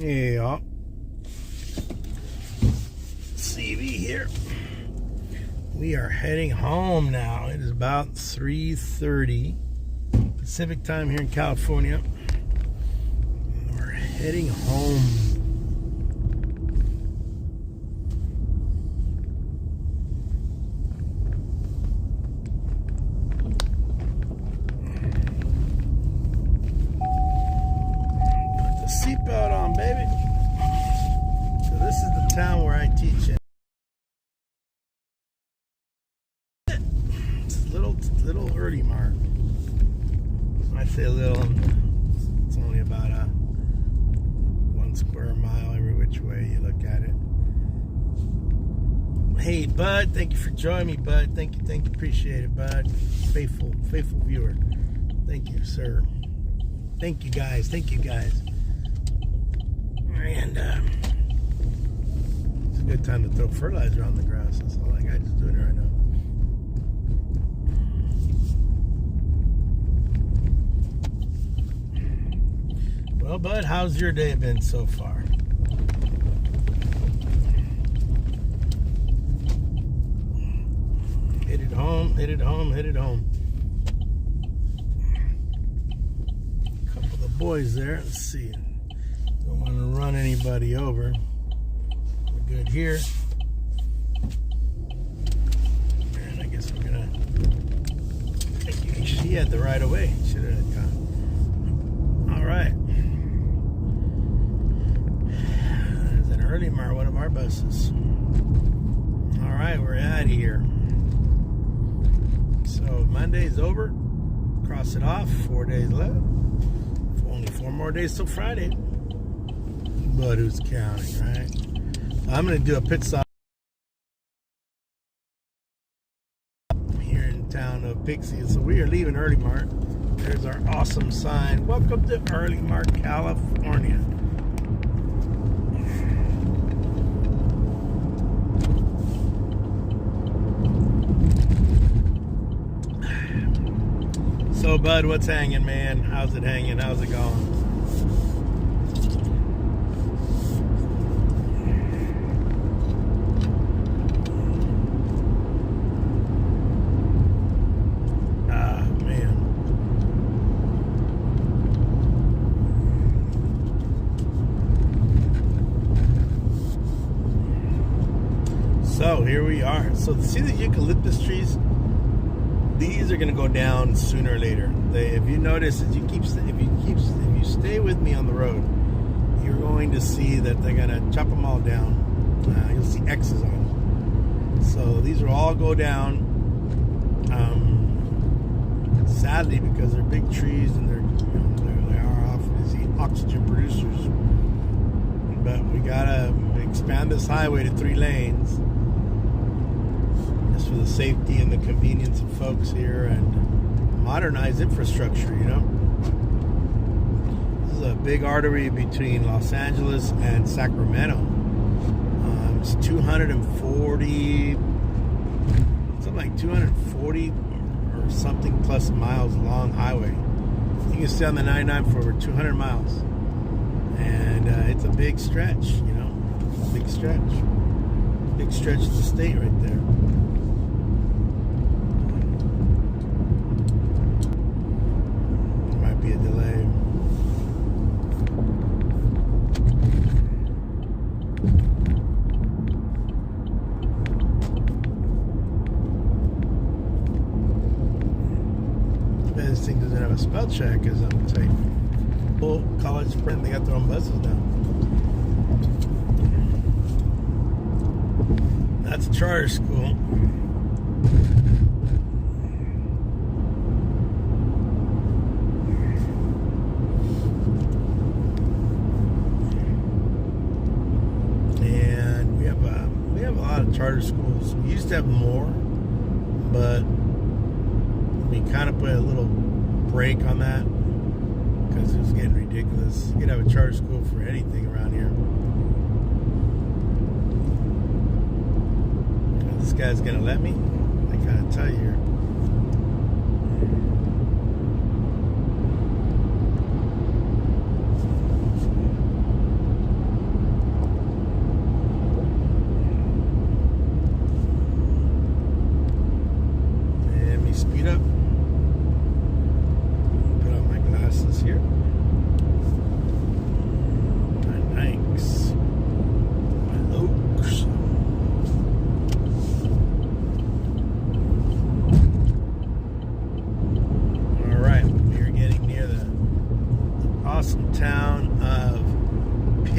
Yeah. CV here. We are heading home now. It is about 3:30 Pacific time here in California. We're heading home. Put the seatbelt on, baby. So this is the town where I teach in. Little early mark. I say a little, it's only about a 1 square mile every which way you look at it. Hey, Bud, thank you for joining me, Bud. Thank you, appreciate it, Bud. Faithful viewer. Thank you, sir. Thank you, guys. And it's a good time to throw fertilizer on the grass. That's all that guy's doing right now. Well, Bud, how's your day been so far? Hit it home. A couple of the boys there. Let's see. Don't want to run anybody over. We're good here. Man, I guess we're gonna. She had the right of way. Should have had time. All right. Early mark, one of our buses. All right, we're out of here. So Monday's over. Cross it off. 4 days left. Only 4 more days till Friday. But who's counting, right? I'm gonna do a pit stop here in town of Pixie. So we are leaving Early Mark. There's our awesome sign. Welcome to Early Mark, California. So, Bud, what's hanging, man? How's it hanging? How's it going? Ah, man. So, here we are. So, see the eucalyptus trees? These are going to go down sooner or later. If you notice, if you stay with me on the road, you're going to see that they're going to chop them all down. You'll see X's on them. So these will all go down. Sadly, because they're big trees and they are obviously oxygen producers. But we gotta expand this highway to 3 lanes. For the safety and the convenience of folks here and modernize infrastructure, you know. This is a big artery between Los Angeles and Sacramento. It's 240, something like 240 or something plus miles long highway. You can stay on the 99 for over 200 miles. And it's a big stretch, you know. Big stretch of the state right there. Be a delay. This thing doesn't have a spell check, as I'm saying. Full College Sprint, they got their own buses now. That's a charter school. Charter schools. We used to have more, but we kind of put a little break on that because it was getting ridiculous. You could have a charter school for anything around here. This guy's gonna let me? I gotta tell you here.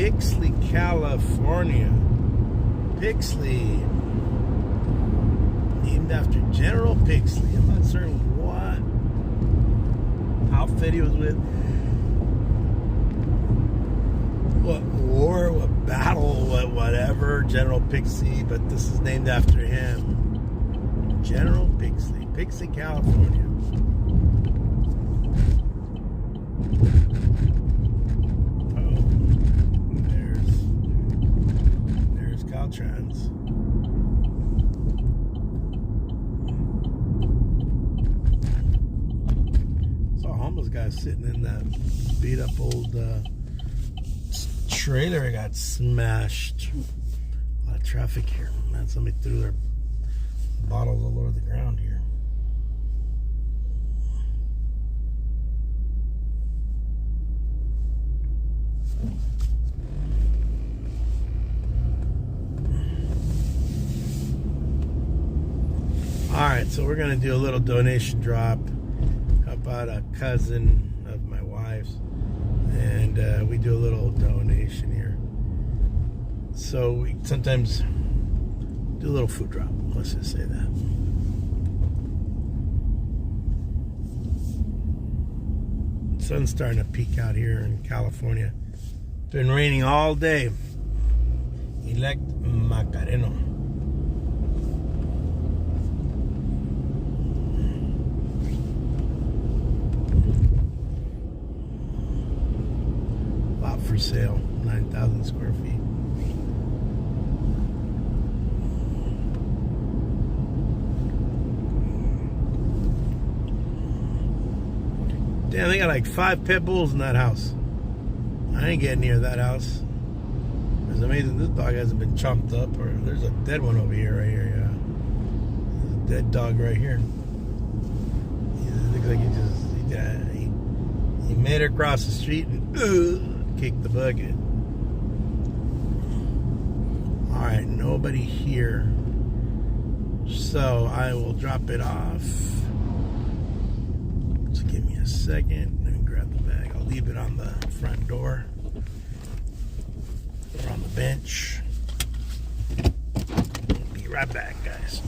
Pixley, California. Pixley. Named after General Pixley. I'm not certain what outfit he was with. What war, what battle, whatever. General Pixley, but this is named after him. General Pixley. Pixley, California. Caltrans. Saw a homeless guy sitting in that beat up old trailer. It got smashed. A lot of traffic here. Man, somebody threw their bottles all over the ground here. Alright, so we're going to do a little donation drop about a cousin of my wife's, and we do a little donation here. So we sometimes do a little food drop, let's just say that. Sun's starting to peak out here in California. It's been raining all day. Elect Macareno. For sale, 9,000 square feet. Damn, they got like 5 pit bulls in that house. I ain't getting near that house. It's amazing this dog hasn't been chomped up, or there's a dead one over here, right here, yeah. There's a dead dog right here. He looks like he made it across the street and kick the bucket. Alright, nobody here. So I will drop it off. Just give me a second. Let me grab the bag. I'll leave it on the front door. Or on the bench. Be right back, guys.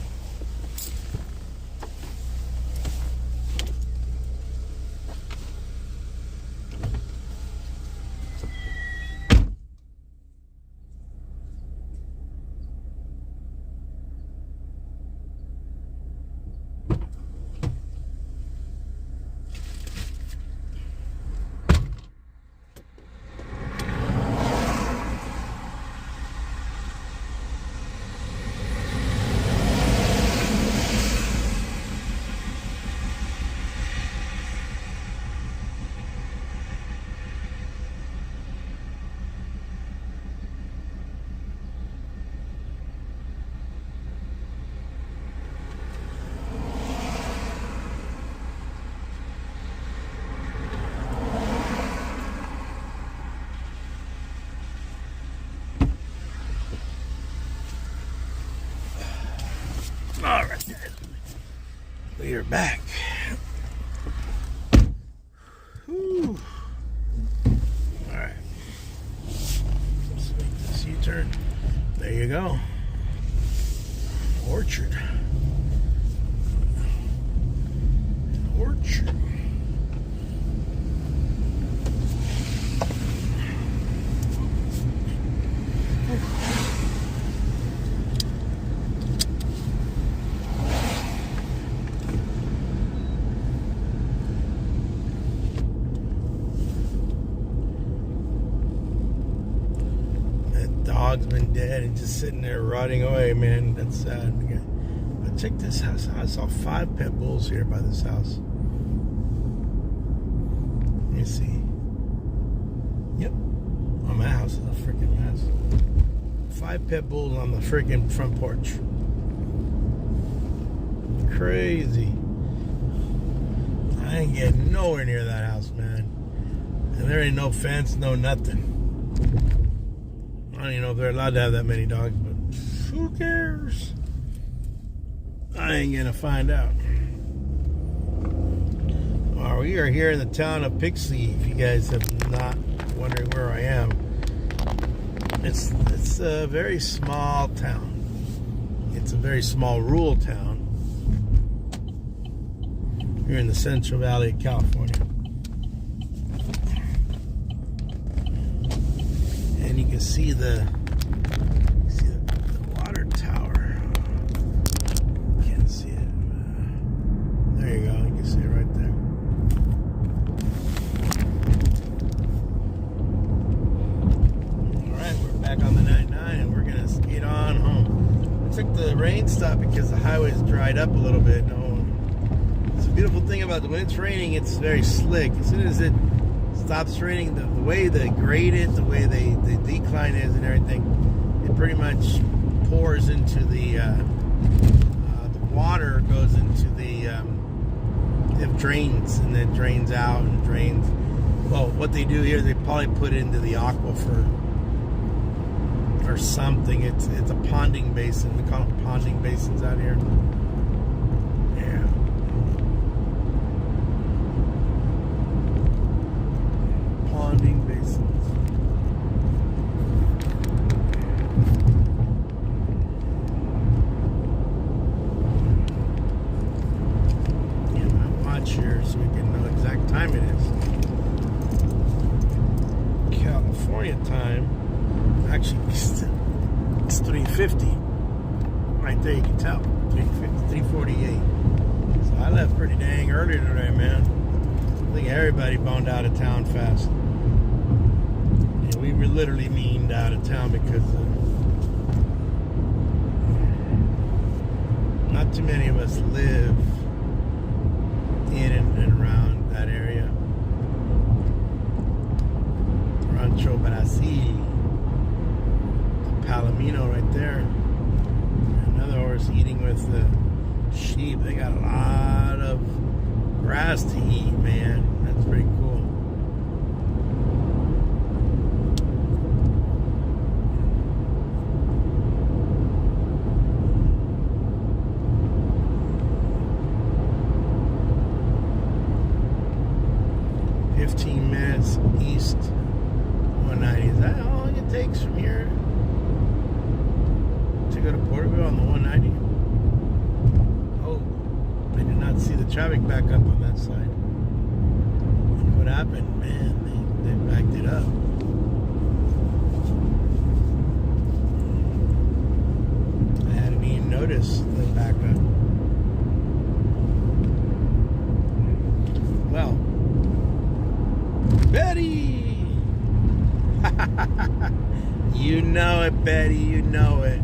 All right, we are back. Whew. All right, let's make this U-turn. There you go. Orchard. Orchard. Dog's been dead and just sitting there rotting away, man. That's sad. But check this house. I saw 5 pit bulls here by this house. Let me see. Yep. Oh, my house is a freaking mess. 5 pit bulls on the freaking front porch. Crazy. I ain't getting nowhere near that house, man. And there ain't no fence, no nothing. I don't even know if they're allowed to have that many dogs, but who cares? I ain't gonna find out. Well, we are here in the town of Pixley, if you guys have not wondering where I am. It's a very small town. It's a very small rural town here in the Central Valley of California. And you can see the water tower. Can't see it. There you go. You can see it right there. All right, we're back on the 99, and we're gonna skate on home. I took the rain stop because the highway's dried up a little bit. It's a beautiful thing about when it's raining. It's very slick. As soon as it stops raining, the way they grade it, the way the decline is and everything, it pretty much pours into the water goes into it drains, and then drains out and drains. Well, what they do here, they probably put it into the aquifer or something. It's a ponding basin. We call them ponding basins out here. Yeah. Ponding basins. Get my watch here so we can know exact time it is. California time. Actually, it's 3:50. Right there, you can tell. 3:48. So I left pretty dang early today, man. I think everybody boned out of town fast. And we were literally meaned out of town because not too many of us live in and around that area. Rancho Brasil. Palomino right there. Another horse eating with the sheep. They got a lot of grass to eat, man. That's pretty cool. East 190. Is that how long it takes from here to go to Porterville on the 190? Oh, I did not see the traffic back up on that side. What happened? Man, they backed it up. I hadn't even noticed the backup. Well, Betty! You know it, Betty, you know it.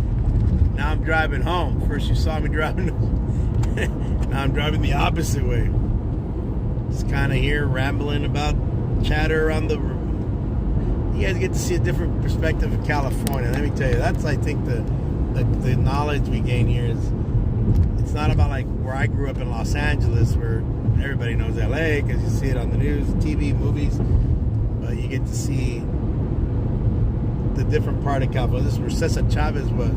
Now I'm driving home. First you saw me driving. Now I'm driving the opposite way. Just kind of here rambling about chatter around the room. You guys get to see a different perspective of California. Let me tell you, that's, I think, the knowledge we gain here is, it's not about like where I grew up in Los Angeles, where everybody knows LA because you see it on the news, TV, movies. But you get to see the different part of California. This is where Cesar Chavez was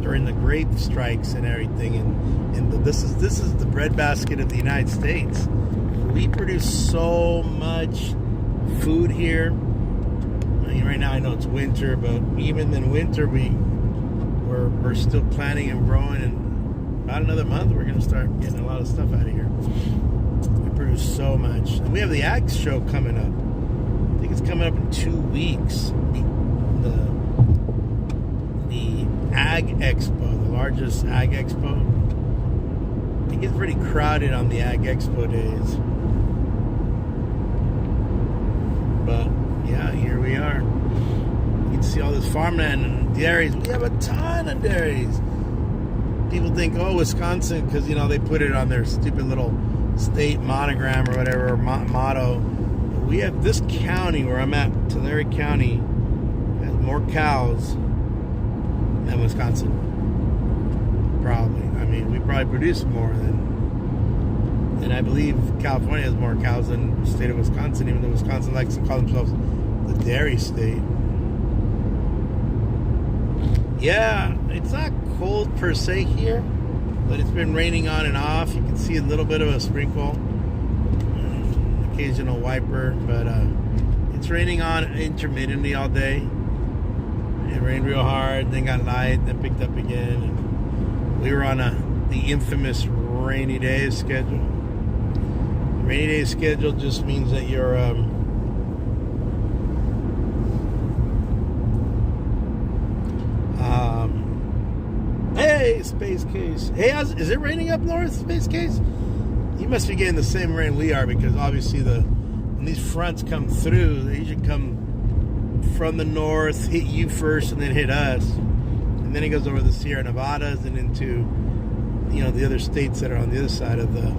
during the grape strikes and everything. And this is the breadbasket of the United States. We produce so much food here. I mean, right now I know it's winter, but even in winter we're still planting and growing. And about another month we're going to start getting a lot of stuff out of here. We produce so much. And we have the Ag Show coming up. I think it's coming up in 2 weeks. The Ag Expo, the largest Ag Expo. It gets pretty crowded on the Ag Expo days. But yeah, here we are. You can see all this farmland and dairies. We have a ton of dairies. People think, oh, Wisconsin, because, you know, they put it on their stupid little state monogram or whatever, or motto. We have this county where I'm at, Tulare County, has more cows than Wisconsin. Probably. I mean, we probably produce more than I believe California has more cows than the state of Wisconsin, even though Wisconsin likes to call themselves the dairy state. Yeah, it's not cold per se here, but it's been raining on and off. You can see a little bit of a sprinkle, occasional wiper, but it's raining on intermittently all day. It rained real hard, then got light, then picked up again. And we were on the infamous rainy day schedule. Rainy day schedule just means that you're hey, Space Case. Hey, is it raining up north, Space Case? You must be getting the same rain we are, because obviously when these fronts come through, they usually come from the north, hit you first, and then hit us, and then it goes over the Sierra Nevadas and into the other states that are on the other side of the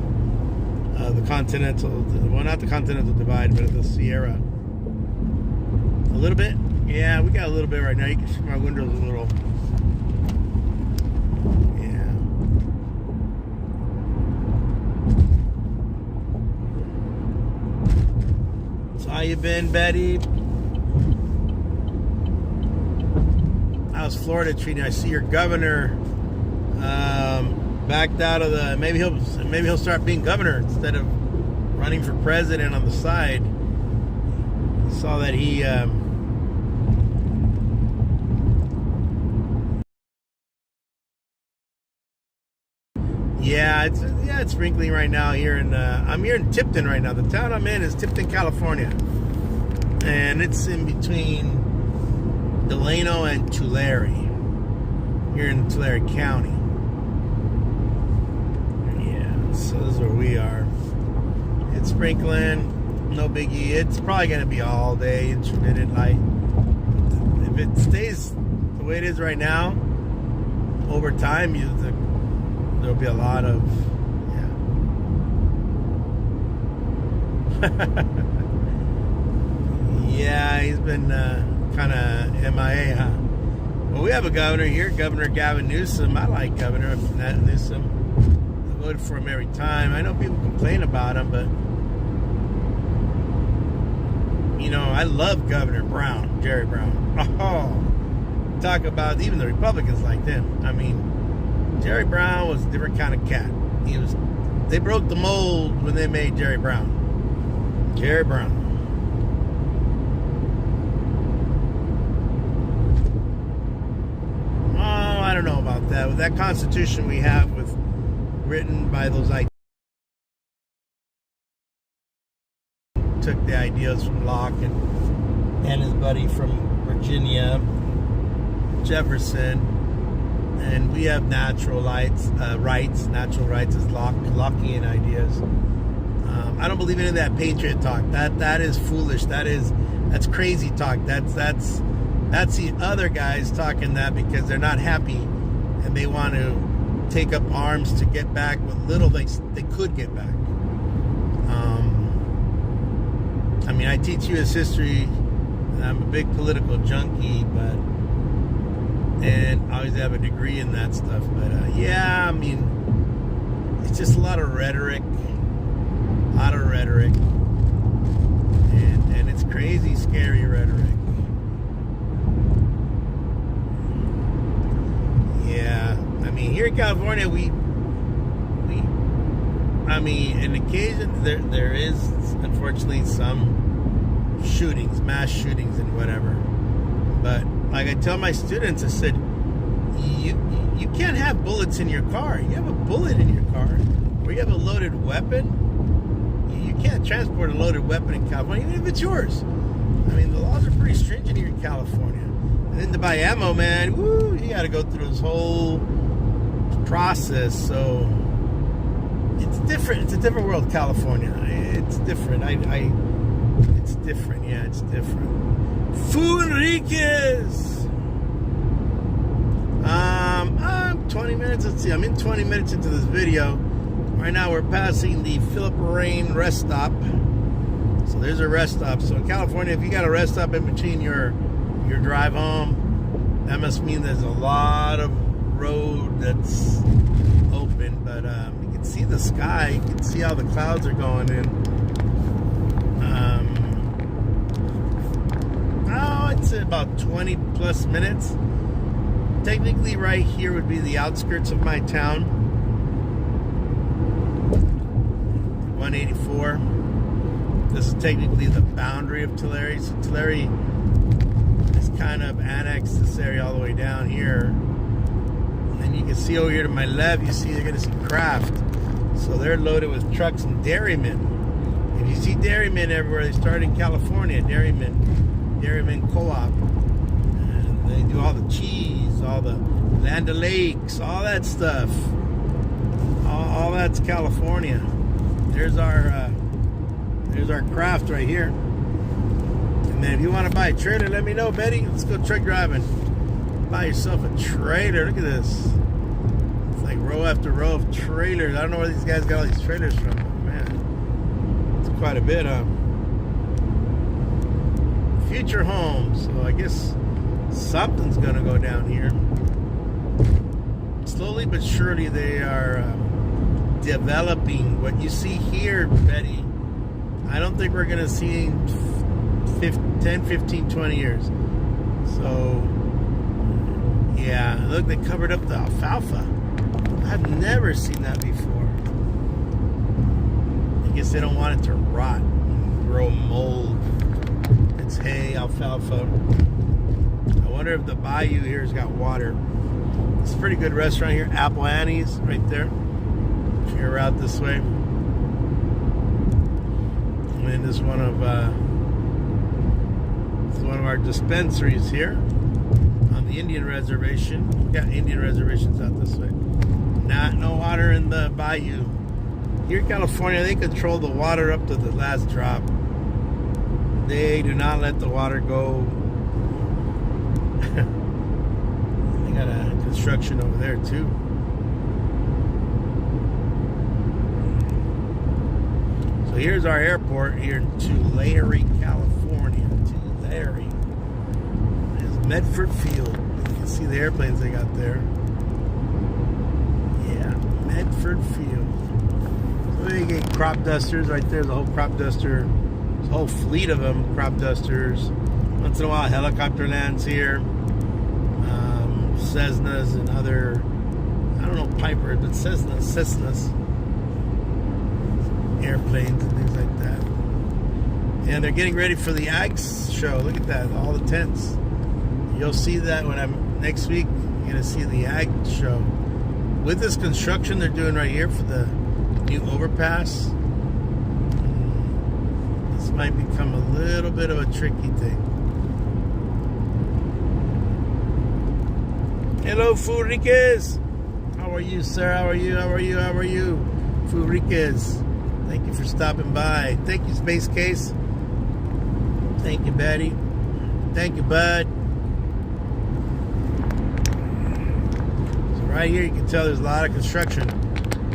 continental, well, not the continental divide, but the Sierra. A little bit, yeah, we got a little bit right now. You can see my windows a little. Yeah. So how you been, Betty? How's Florida treating you? I see your governor backed out of the. Maybe he'll start being governor instead of running for president on the side. Saw that he. Yeah, it's sprinkling right now here I'm here in Tipton right now. The town I'm in is Tipton, California, and it's in between Delano and Tulare, here in Tulare County. Yeah, so this is where we are. It's sprinkling, no biggie. It's probably going to be all day, intermittent light. If it stays the way it is right now, over time, there'll be a lot of, yeah, he's been kind of MIA, huh? Well, we have a governor here, Governor Gavin Newsom. I like Governor Newsom. I voted for him every time. I know people complain about him, but I love Governor Brown, Jerry Brown. Oh, talk about, even the Republicans liked him. I mean, Jerry Brown was a different kind of cat. They broke the mold when they made Jerry Brown. Jerry Brown. I don't know about that. With that Constitution we have, written by those took the ideas from Locke and his buddy from Virginia, Jefferson, and we have natural rights. Natural rights is Lockean ideas. I don't believe in any of that patriot talk. That is foolish. That's crazy talk. That's the other guys talking that because they're not happy and they want to take up arms to get back what little they could get back. I mean, I teach U.S. history, and I'm a big political junkie, and I always have a degree in that stuff. But yeah, I mean, it's just a lot of rhetoric, and it's crazy, scary rhetoric. Yeah, I mean, here in California, in occasion there is unfortunately some mass shootings and whatever. But like I tell my students, I said, you can't have bullets in your car. You have a bullet in your car, or you have a loaded weapon. You can't transport a loaded weapon in California, even if it's yours. I mean, the laws are pretty stringent here in California. And then to buy ammo, man, woo, you got to go through this whole process. So it's different. It's a different world, California. It's different. It's different. Yeah, it's different. Furiquez. I'm 20 minutes. Let's see. I'm in 20 minutes into this video. Right now, we're passing the Philip Rain rest stop. So there's a rest stop. So in California, if you got a rest stop in between your drive home, that must mean there's a lot of road that's open. But you can see the sky. You can see how the clouds are going in. It's about 20 plus minutes. Technically, right here would be the outskirts of my town. 184. This is technically the boundary of Tulare. So Tulare is kind of annexed this area all the way down here. And then you can see over here to my left, you see they're going to see Kraft. So they're loaded with trucks and dairymen. If you see dairymen everywhere, they started in California, Dairymen Co-op. And they do all the cheese, all the Land O'Lakes, all that stuff. All that's California. There's our Kraft right here. And then if you want to buy a trailer, let me know, Betty. Let's go truck driving. Buy yourself a trailer. Look at this. It's like row after row of trailers. I don't know where these guys got all these trailers from. Man, it's quite a bit, huh? Future homes. So I guess something's going to go down here. Slowly but surely they are developing. What you see here, Betty, I don't think we're going to see in 10, 15, 20 years. So, yeah, look, they covered up the alfalfa. I've never seen that before. I guess they don't want it to rot and grow mold. It's hay, alfalfa. I wonder if the bayou here has got water. It's a pretty good restaurant here. Apple Annie's right there. If you're out this way. And then this is one of our dispensaries here on the Indian reservation. We got Indian reservations out this way. No water in the bayou. Here in California, they control the water up to the last drop. They do not let the water go. They got a construction over there too. So here's our airport here in Tulare, California. Tulare. There's Medford Field. You can see the airplanes they got there. Yeah, Medford Field. So they get crop dusters right there. There's a whole crop duster. There's a whole fleet of them, crop dusters. Once in a while, a helicopter lands here. Cessnas and other, I don't know, Piper, but Cessnas. Airplanes and things like that. And they're getting ready for the Ag show. Look at that, all the tents. You'll see that when I'm next week. You're gonna see the Ag show. With this construction they're doing right here for the new overpass, this might become a little bit of a tricky thing. Hello, Furiquez. How are you, sir? How are you? Furiquez. Thank you for stopping by. Thank you, Space Case. Thank you, Betty. Thank you, Bud. So right here, you can tell there's a lot of construction.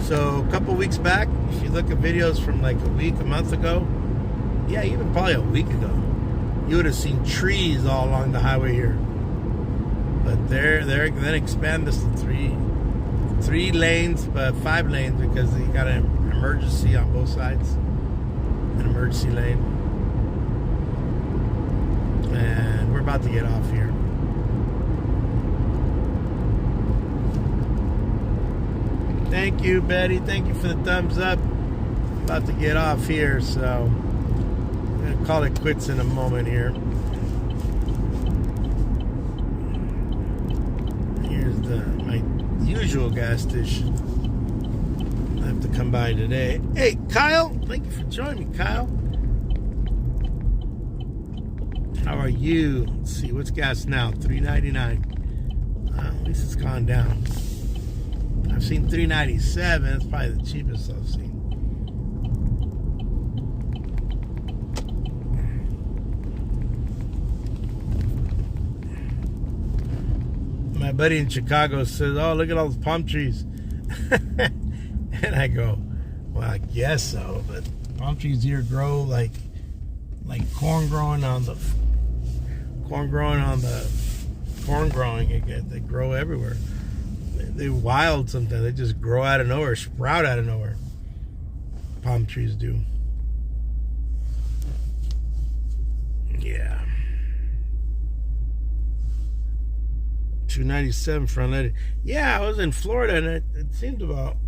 So a couple weeks back, if you look at videos from like a month ago, yeah, even probably a week ago, you would have seen trees all along the highway here. But they're then expand this to three lanes, but 5 lanes because you got an emergency on both sides, an emergency lane. And we're about to get off here. Thank you, Betty. Thank you for the thumbs up. About to get off here, so I'm gonna call it quits in a moment here. My usual gas station. I have to come by today. Hey, Kyle, thank you for joining me, Kyle. How are you? Let's see, what's gas now? $3.99. At least it's gone down. I've seen $3.97. That's probably the cheapest I've seen. My buddy in Chicago says, "Oh, look at all those palm trees." And I go, "Well, I guess so, but palm trees here grow like corn growing on the corn growing again. They grow everywhere. They're wild sometimes. They just grow out of nowhere, sprout out of nowhere. Palm trees do." Yeah. 297 for unleaded. Yeah, I was in Florida and it seemed about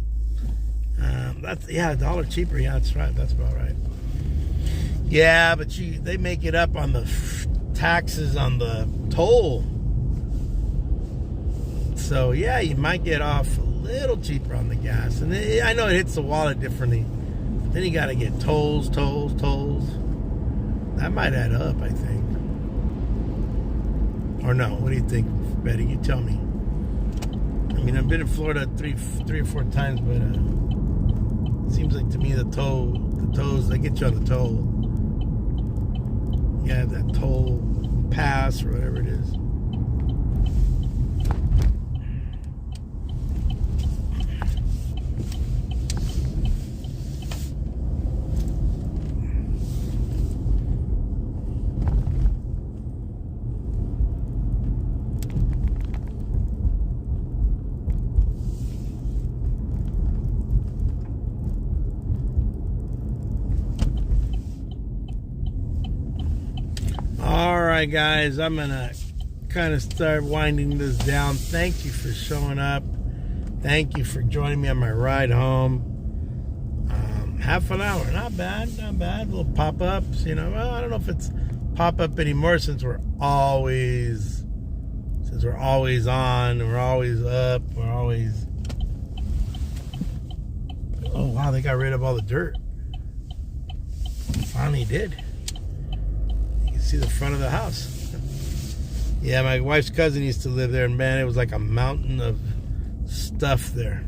$1 cheaper. Yeah, that's right. That's about right. Yeah, but they make it up on the taxes on the toll. So yeah, you might get off a little cheaper on the gas. And I know it hits the wallet differently. Then you got to get tolls. That might add up, I think. Or no? What do you think, Betty? You tell me. I mean, I've been in Florida three or four times, but it seems like to me the tolls, they get you on the toll. You have that toll pass or whatever it is. Alright guys, I'm gonna kind of start winding this down. Thank you for showing up. Thank you for joining me on my ride home. Half an hour, not bad. Little pop-ups, you know. Well, I don't know if it's pop-up anymore since we're always on, we're always up, we're always... Oh wow, they got rid of all the dirt. Finally did. See the front of the house. Yeah, my wife's cousin used to live there, and man, it was like a mountain of stuff there.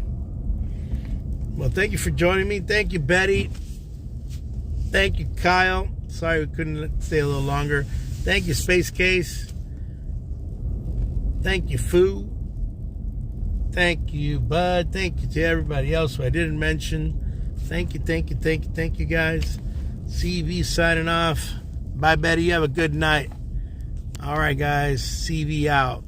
Well, thank you for joining me. Thank you, Betty. Thank you, Kyle. Sorry we couldn't stay a little longer. Thank you, Space Case. Thank you, Foo. Thank you, Bud. Thank you to everybody else who I didn't mention. Thank you, guys. CV signing off. Bye, Betty. You have a good night. All right, guys. CV out.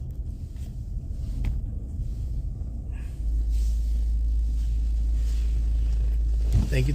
Thank you.